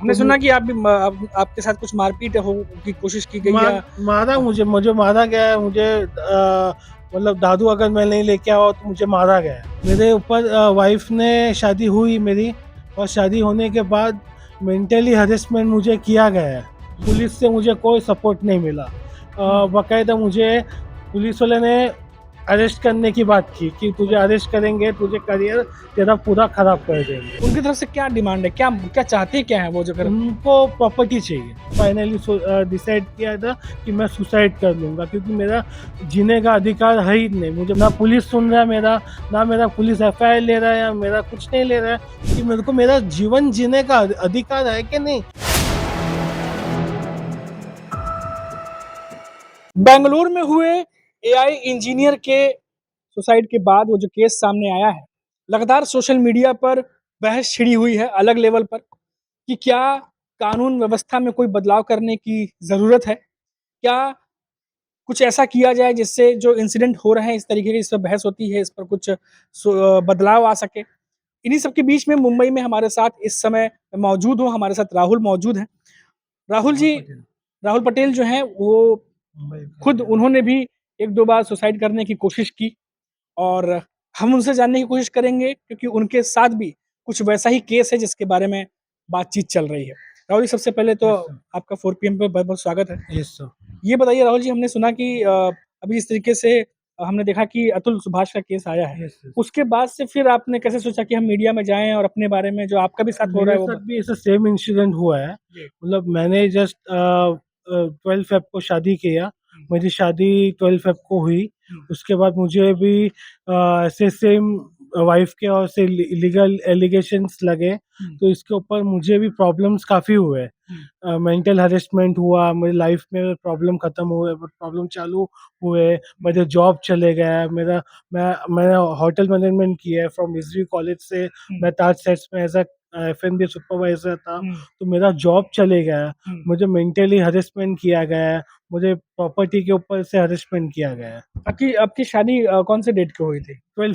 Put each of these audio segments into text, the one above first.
हमने तो सुना कि आप भी आपके साथ कुछ मारपीट हो की कोशिश की गई या मारा, मुझे मुझे मारा गया है। मुझे मतलब दारू अगर मैं नहीं लेके आया तो मुझे मारा गया है। मेरे ऊपर वाइफ ने शादी हुई मेरी, और शादी होने के बाद मेंटली हरेसमेंट मुझे किया गया है। पुलिस से मुझे कोई सपोर्ट नहीं मिला। बाकायदा मुझे पुलिस वाले ने अरेस्ट करने की बात की कि तुझे अरेस्ट करेंगे, तुझे करियर तेरा पूरा खराब कर देंगे। उनकी तरफ से क्या डिमांड है? क्या क्या चाहते क्या हैं वो जो कर उनको प्रॉपर्टी चाहिए। फाइनली डिसाइड किया था कि मैं सुसाइड कर लूँगा, क्योंकि मेरा जीने का अधिकार है ही नहीं। मुझे ना पुलिस सुन रहा है मेरा, ना मेरा पुलिस एफआईआर ले रहा है, या मेरा कुछ नहीं ले रहा है कि मेरे को मेरा जीवन जीने का अधिकार है कि नहीं। बेंगलुरु में हुए एआई इंजीनियर के सुसाइड के बाद वो जो केस सामने आया है, लगातार सोशल मीडिया पर बहस छिड़ी हुई है अलग लेवल पर कि क्या कानून व्यवस्था में कोई बदलाव करने की ज़रूरत है? क्या कुछ ऐसा किया जाए जिससे जो इंसिडेंट हो रहे हैं इस तरीके की, इस पर बहस होती है, इस पर कुछ बदलाव आ सके? इन्हीं सब के बीच में मुंबई में हमारे साथ इस समय मौजूद हो, हमारे साथ राहुल मौजूद हैं। राहुल जी, राहुल पटेल जो हैं वो खुद उन्होंने भी 1-2 बार सुसाइड करने की कोशिश की और हम उनसे जानने की कोशिश करेंगे क्योंकि उनके साथ भी कुछ वैसा ही केस है जिसके बारे में बातचीत चल रही है। राहुल जी, सबसे पहले तो आपका 4 पीएम पे बहुत-बहुत स्वागत है। Yes sir. ये बताइए राहुल जी, हमने सुना कि अभी इस तरीके से हमने देखा कि अतुल सुभाष का केस आया है। यस। उसके बाद से फिर आपने कैसे सोचा कि हम मीडिया में जाएँ और अपने बारे में जो आपका भी साथ हो रहा मेरे है वो साथ भी ऐसा सेम इंसिडेंट हुआ है। जी। मतलब मैंने जस्ट 12 फेब को शादी किया। मेरी शादी 12 फेब को हुई। उसके बाद मुझे भी ऐसे सेम वाइफ के और से लीगल एलिगेशंस लगे, तो इसके ऊपर मुझे भी प्रॉब्लम्स काफ़ी हुए। मेंटल हरेसमेंट हुआ, मेरी लाइफ में प्रॉब्लम ख़त्म हुए, प्रॉब्लम चालू हुए। मेरे जॉब चले गया मेरा। मैंने होटल मैनेजमेंट किया है फ्रॉम हिस्ट्री कॉलेज से। मैं ताज सेट्स में एज अ एफ&बी सुपरवाइजर था, तो मेरा जॉब चले गया। मुझे मेंटली हरेसमेंट किया गया है। मुझे प्रॉपर्टी के ऊपर से हरेसमेंट किया गया है। आपकी आपकी शादी कौन से डेट को हुई थी? 12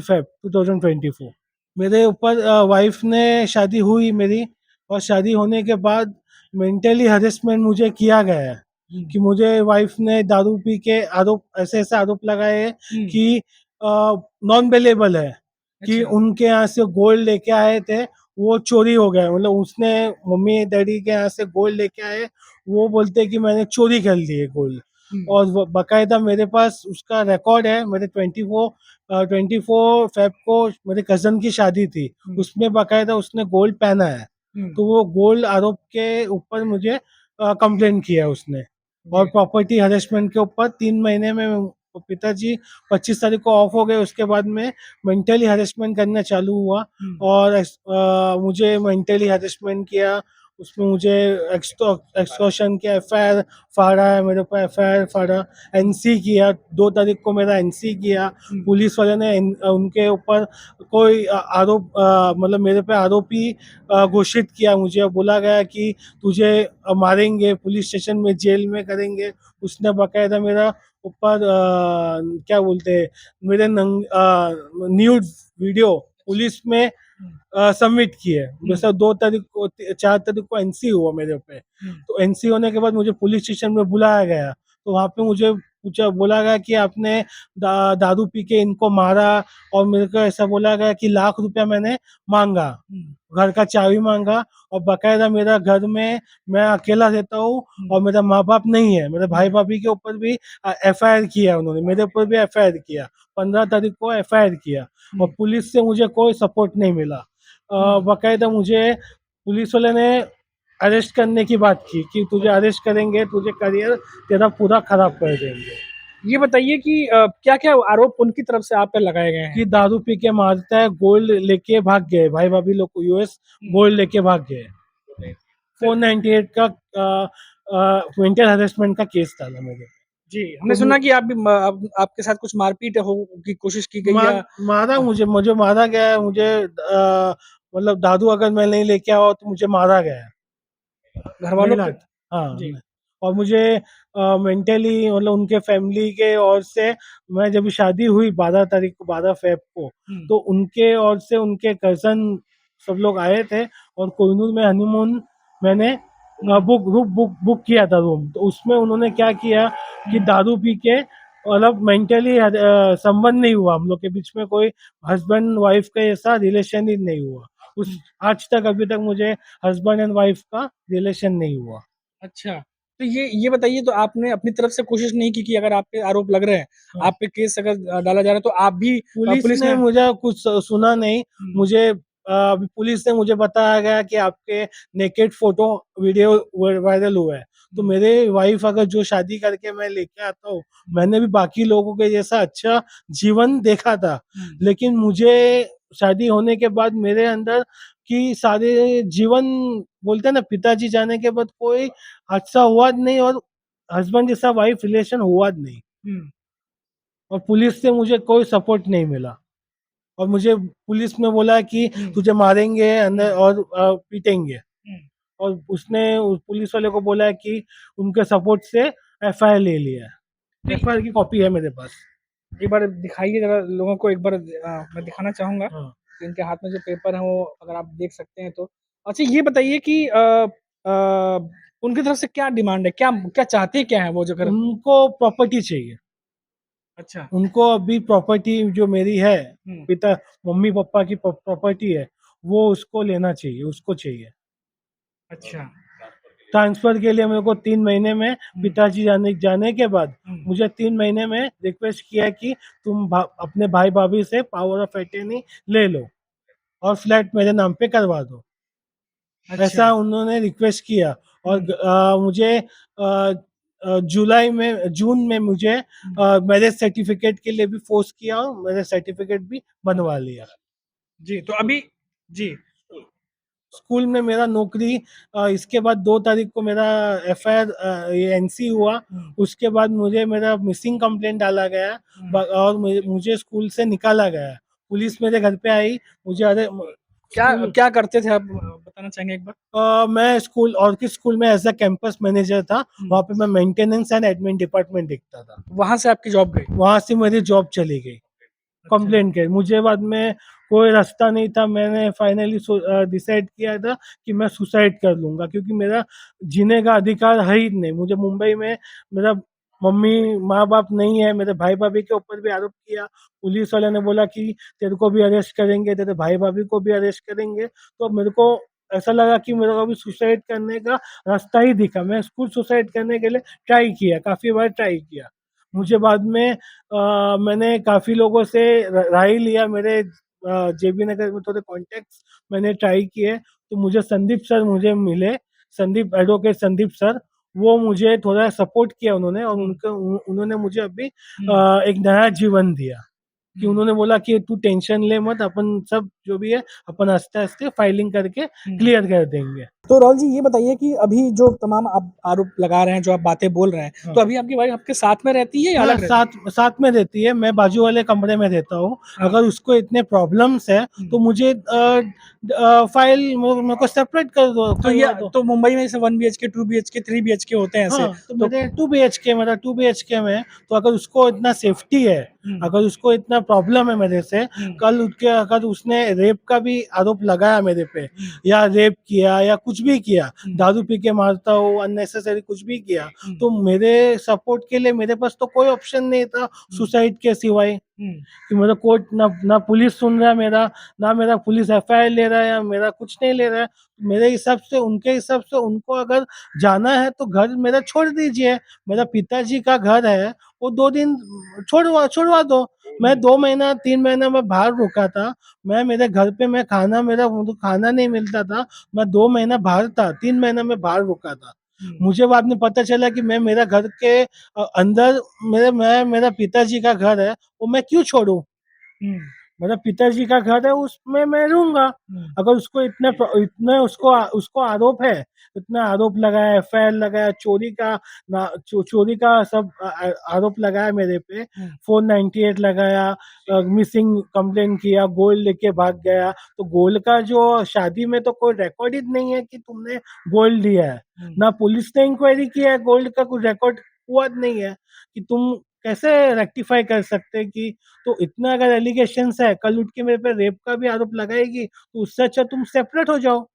फेब 2024। मेरे ऊपर वाइफ ने शादी हुई मेरी, और शादी होने के बाद मेंटली हरेसमेंट मुझे किया गया है कि मुझे वाइफ ने दारू पी के आरोप, ऐसे ऐसे आरोप लगाए हैं कि नॉन अवेलेबल है, कि अच्छा। उनके यहाँ से गोल्ड लेके आए थे, वो चोरी हो गया। मतलब उसने मम्मी डैडी के यहाँ से गोल्ड लेके आए, वो बोलते कि मैंने चोरी कर लिए गोल्ड। और बाकायदा मेरे पास उसका रिकॉर्ड है। मेरे 24 फेब को मेरे कज़न की शादी थी, उसमें बाकायदा उसने गोल्ड पहना है। तो वो गोल्ड आरोप के ऊपर मुझे कंप्लेन किया उसने। और प्रॉपर्टी हरेसमेंट के ऊपर 3 महीने में पिताजी 25 तारीख को ऑफ हो गए। उसके बाद में मेंटली हरेसमेंट करना चालू हुआ, और मुझे मेंटली हरेसमेंट किया। उसमें मुझे एक्सटॉर्शन किया, एफआईआर फाड़ा है मेरे ऊपर, एफआईआर फाड़ा, एनसी किया। 2 तारीख को मेरा एनसी किया। पुलिस वाले ने उनके ऊपर कोई आरोप, मतलब मेरे पे आरोपी घोषित किया। मुझे बोला गया कि तुझे मारेंगे, पुलिस स्टेशन में जेल में करेंगे। उसने बाकायदा मेरा ऊपर क्या बोलते हैं, मेरे न्यूड वीडियो पुलिस में सबमिट किए। जैसा 2 तारीख को 4 तारीख को एनसी हुआ मेरे पे, तो एनसी होने के बाद मुझे पुलिस स्टेशन में बुलाया गया। तो वहाँ पे मुझे पूछा, बोला गया कि आपने दारू पी के इनको मारा, और मेरे को ऐसा बोला गया कि ₹1,00,000 मैंने मांगा, घर का चाबी मांगा। और बाकायदा मेरा घर में मैं अकेला रहता हूँ, और मेरा माँ बाप नहीं है। मेरे भाई भाभी के ऊपर भी एफआईआर किया उन्होंने, मेरे ऊपर भी एफआईआर किया। 15 तारीख को एफआईआर किया, और पुलिस से मुझे कोई सपोर्ट नहीं मिला। बाकायदा मुझे पुलिस वाले ने अरेस्ट करने की बात की कि तुझे अरेस्ट करेंगे, तुझे करियर तेरा पूरा खराब कर देंगे। ये बताइए कि क्या-क्या आरोप उनकी तरफ से आप पे लगाए गए हैं? कि दारू पी के मारता है, गोल्ड लेके भाग गए, भाई भाभी लोग को यूएस गोल्ड लेके भाग गए। 498 का मेंटल हरेसमेंट का केस डाला मेरे। जी, हमने तो सुना कि आप भी आपके साथ कुछ मारपीट हो की कोशिश की गई या मारा, मुझे मुझे मारा गया है। मुझे मतलब दारू अगर मैं नहीं लेके आया तो मुझे मारा गया है। घरवालों महिला, के हाँ। जी। और मुझे मेंटली, मतलब उनके फैमिली के ओर से, मैं जब शादी हुई 12 तारीख को, 12 फेब को, तो उनके ओर से उनके कज़न सब लोग आए थे, और कोहिनूर में हनीमून मैंने बुक किया था रूम। तो उसमें उन्होंने क्या किया कि दारू पी के, मतलब मेंटली संबंध नहीं हुआ हम लोग के बीच में, कोई हस्बैंड वाइफ का ऐसा रिलेशन ही नहीं हुआ। उस आज तक अभी तक मुझे हस्बैंड एंड वाइफ का रिलेशन नहीं हुआ। अच्छा, तो ये बताइए, तो आपने अपनी तरफ से कोशिश नहीं की कि अगर आप पे आरोप लग रहे हैं, हाँ। आप पे केस अगर डाला जा रहा है तो आप भी पुलिस पुलिस ने में मुझे कुछ सुना नहीं। हुँ, मुझे अभी पुलिस ने मुझे बताया गया कि आपके नेकेड फोटो वीडियो वायरल हुआ है। तो हुँ, मेरे वाइफ अगर जो शादी करके मैं लेके आता हूँ, मैंने भी बाकी लोगों के जैसा अच्छा जीवन देखा था, हुँ, लेकिन मुझे शादी होने के बाद मेरे अंदर की सारे जीवन, बोलते हैं ना, पिताजी जाने के बाद कोई हादसा हुआ नहीं, और हस्बैंड जैसा वाइफ रिलेशन हुआ नहीं, हुँ, और पुलिस से मुझे कोई सपोर्ट नहीं मिला। और मुझे पुलिस ने बोला कि हुँ, तुझे मारेंगे अंदर हुँ, और पीटेंगे। हुँ। और उसने उस पुलिस वाले को बोला कि उनके सपोर्ट से एफआईआर ले लिया तो है। एफआईआर की कॉपी है मेरे पास। एक बार दिखाइए ज़रा लोगों को, एक बार मैं दिखाना चाहूँगा। हाँ। तो इनके हाथ में जो पेपर है वो अगर आप देख सकते हैं तो। अच्छा, ये बताइए कि उनकी तरफ से क्या डिमांड है? क्या क्या चाहते क्या हैं वो जो कर उनको प्रॉपर्टी चाहिए। अच्छा। उनको अभी प्रॉपर्टी जो मेरी है, हुँ, पिता मम्मी पापा की प्रॉपर्टी है, वो उसको लेना चाहिए, उसको चाहिए। अच्छा। ट्रांसफर के लिए मेरे को 3 महीने में, हुँ, पिताजी जाने जाने के बाद हुँ, मुझे 3 महीने में रिक्वेस्ट किया कि तुम अपने भाई भाभी से पावर ऑफ अटर्नी ले लो और फ्लैट मेरे नाम पे करवा दो। अच्छा। ऐसा उन्होंने रिक्वेस्ट किया। और हुँ, मुझे जुलाई में, जून में मुझे हुँ, मैरिज सर्टिफिकेट के लिए भी फोर्स किया, और मैरिज सर्टिफिकेट भी बनवा लिया। जी, तो अभी जी। स्कूल में मेरा नौकरी, इसके बाद 2 तारीख को मेरा एफआईआर, ये एनसी हुआ। हुँ, उसके बाद मुझे मेरा मिसिंग कंप्लेंट डाला गया, हुँ। और मुझे स्कूल से निकाला गया। पुलिस मेरे घर पे आई, मुझे अरे क्या स्कूल, क्या करते थे आप, बताना चाहेंगे एक बार? मैं स्कूल, ऑर्किड स्कूल में एज अ कैंपस मैनेजर था। हुँ, वहाँ पे मैं मेंटेनेंस एंड एडमिन डिपार्टमेंट देखता था। वहाँ से आपकी जॉब गई? वहाँ से मेरी जॉब चली गई अच्छा। कंप्लेंट के। मुझे बाद में कोई रास्ता नहीं था, मैंने फाइनली डिसाइड किया था कि मैं सुसाइड कर लूँगा, क्योंकि मेरा जीने का अधिकार है ही नहीं। मुझे मुंबई में मेरा मम्मी माँ बाप नहीं है, मेरे भाई भाभी के ऊपर भी आरोप किया। पुलिस वाले ने बोला कि तेरे को भी अरेस्ट करेंगे, तेरे भाई भाभी को भी अरेस्ट करेंगे। तो मेरे को ऐसा लगा कि मेरे को अभी सुसाइड करने का रास्ता ही दिखा। मैं खुद सुसाइड करने के लिए ट्राई किया, काफ़ी बार ट्राई किया। हुँ, मुझे बाद में मैंने काफ़ी लोगों से राय लिया, मेरे जेबी नगर में थोड़े कॉन्टेक्ट्स मैंने ट्राई किए। तो मुझे संदीप सर मुझे मिले, संदीप, एडवोकेट संदीप सर। वो मुझे थोड़ा सपोर्ट किया उन्होंने, और हुँ, उन्होंने मुझे अभी हुँ, एक नया जीवन दिया। कि हुँ, उन्होंने बोला कि तू टेंशन ले मत, अपन सब जो भी है अपन आस्ते आस्ते फाइलिंग करके हुँ। क्लियर कर देंगे। तो राहुल जी, ये बताइए कि अभी जो तमाम आप आरोप लगा रहे हैं, जो आप बातें बोल रहे हैं, हाँ। तो अभी आपकी वाइफ़ आपके साथ में रहती है या हाँ, अलग रहती साथ साथ में रहती है, मैं बाजू वाले कमरे में रहता हूँ। है? हाँ। अगर उसको इतने प्रॉब्लम्स है हुँ। तो मुझे फाइल मेरे को सेपरेट तो ये करवा दो। तो मुंबई में जैसे 1 बीएचके, 2 बीएचके, 3 बीएचके होते हैं ऐसे, हाँ, तो तो मेरे 2 बीएचके, मेरा 2 बीएचके में है। तो अगर उसको इतना सेफ्टी है, हुँ, अगर उसको इतना प्रॉब्लम है मेरे से, हुँ, कल उठ के अगर उसने रेप का भी आरोप लगाया मेरे पे, हुँ, या रेप किया या कुछ भी किया, हुँ, दारू पी के मारता हूँ, अननेसेसरी कुछ भी किया, हुँ, तो मेरे सपोर्ट के लिए मेरे पास तो कोई ऑप्शन नहीं था हुँ, सुसाइड के सिवाय। हुँ, कि मेरा कोर्ट ना ना पुलिस सुन रहा है मेरा, ना मेरा पुलिस एफआईआर ले रहा है, या मेरा कुछ नहीं ले रहा है। मेरे हिसाब से, उनके हिसाब से, उनको अगर जाना है तो घर मेरा छोड़ दीजिए। मेरा पिताजी का घर है, वो 2 दिन छोड़वा छुड़वा दो। मैं हुँ, 2 महीना 3 महीना मैं बाहर रुका था। मैं मेरे घर पे, मैं खाना, मेरा मुझे खाना नहीं मिलता था। मैं 2 महीना बाहर था, 3 महीना मैं बाहर रुका था। हुँ, मुझे बाद में पता चला कि मैं मेरा घर के अंदर, मेरा पिताजी का घर है, वो मैं क्यों छोड़ूं? हुँ, मेरा पिताजी का घर है, उसमें मैं रहूंगा। हुँ, अगर उसको इतने उसको उसको आरोप है, इतना आरोप लगाया, एफआईआर लगाया, चोरी का चोरी का सब आरोप लगाया मेरे पे, हुँ, 498 लगाया, मिसिंग कंप्लेन किया, गोल्ड लेके भाग गया। तो गोल्ड का जो, शादी में तो कोई रिकॉर्ड ही नहीं है कि तुमने गोल्ड लिया है। हुँ, ना पुलिस ने इंक्वायरी किया है, गोल्ड का कुछ रिकॉर्ड हुआ नहीं है। कि तुम कैसे रेक्टिफाई कर सकते हैं कि, तो इतना अगर एलिगेशंस है, कल उठ के मेरे पे रेप का भी आरोप लगाएगी, तो उससे अच्छा तुम सेपरेट हो जाओ।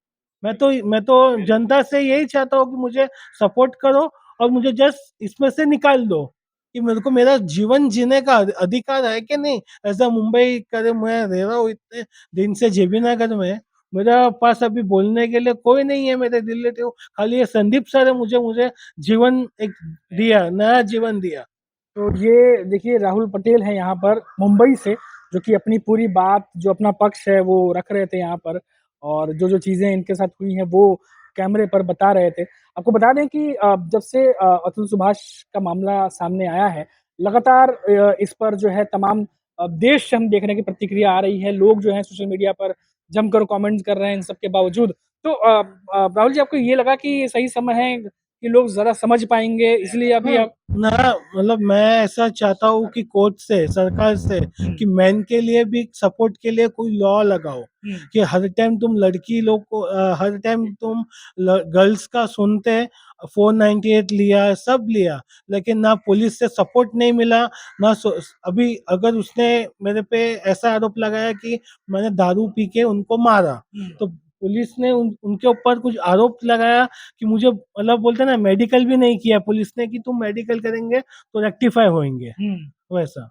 मैं तो जनता से यही चाहता हूँ कि मुझे सपोर्ट करो और मुझे जस्ट इसमें से निकाल दो कि मेरे को मेरा जीवन जीने का अधिकार है कि नहीं। ऐसा मुंबई करे मैं रह रहा हूँ इतने दिन से जेबी नगर में, मेरा पास अभी बोलने के लिए कोई नहीं है मेरे रिलेटिव, खाली ये संदीप सर है, मुझे मुझे जीवन एक दिया, नया जीवन दिया। तो ये देखिए राहुल पटेल है यहाँ पर मुंबई से, जो कि अपनी पूरी बात जो अपना पक्ष है वो रख रहे थे यहाँ पर, और जो जो चीज़ें इनके साथ हुई हैं वो कैमरे पर बता रहे थे। आपको बता दें कि जब से अतुल सुभाष का मामला सामने आया है, लगातार इस पर जो है तमाम देश से हम देखने की प्रतिक्रिया आ रही है। लोग जो है सोशल मीडिया पर जमकर कमेंट्स कर रहे हैं इन सब के बावजूद। तो राहुल जी, आपको ये लगा कि ये सही समय है कि लोग ज़रा समझ पाएँगे, इसलिए अभी हाँ, आप ना मतलब मैं ऐसा चाहता हूँ कि कोर्ट से, सरकार से कि मैन के लिए भी सपोर्ट के लिए कोई लॉ लगाओ कि हर टाइम तुम लड़की लोग को हर टाइम तुम गर्ल्स का सुनते 498 लिया, सब लिया, लेकिन ना पुलिस से सपोर्ट नहीं मिला, ना अभी अगर उसने मेरे पे ऐसा आरोप लगाया कि मैंने दारू पी के उनको मारा, तो पुलिस ने उनके ऊपर कुछ आरोप लगाया कि मुझे मतलब बोलते हैं ना, मेडिकल भी नहीं किया पुलिस ने कि तुम मेडिकल करेंगे तो रेक्टिफाई होएंगे, वैसा।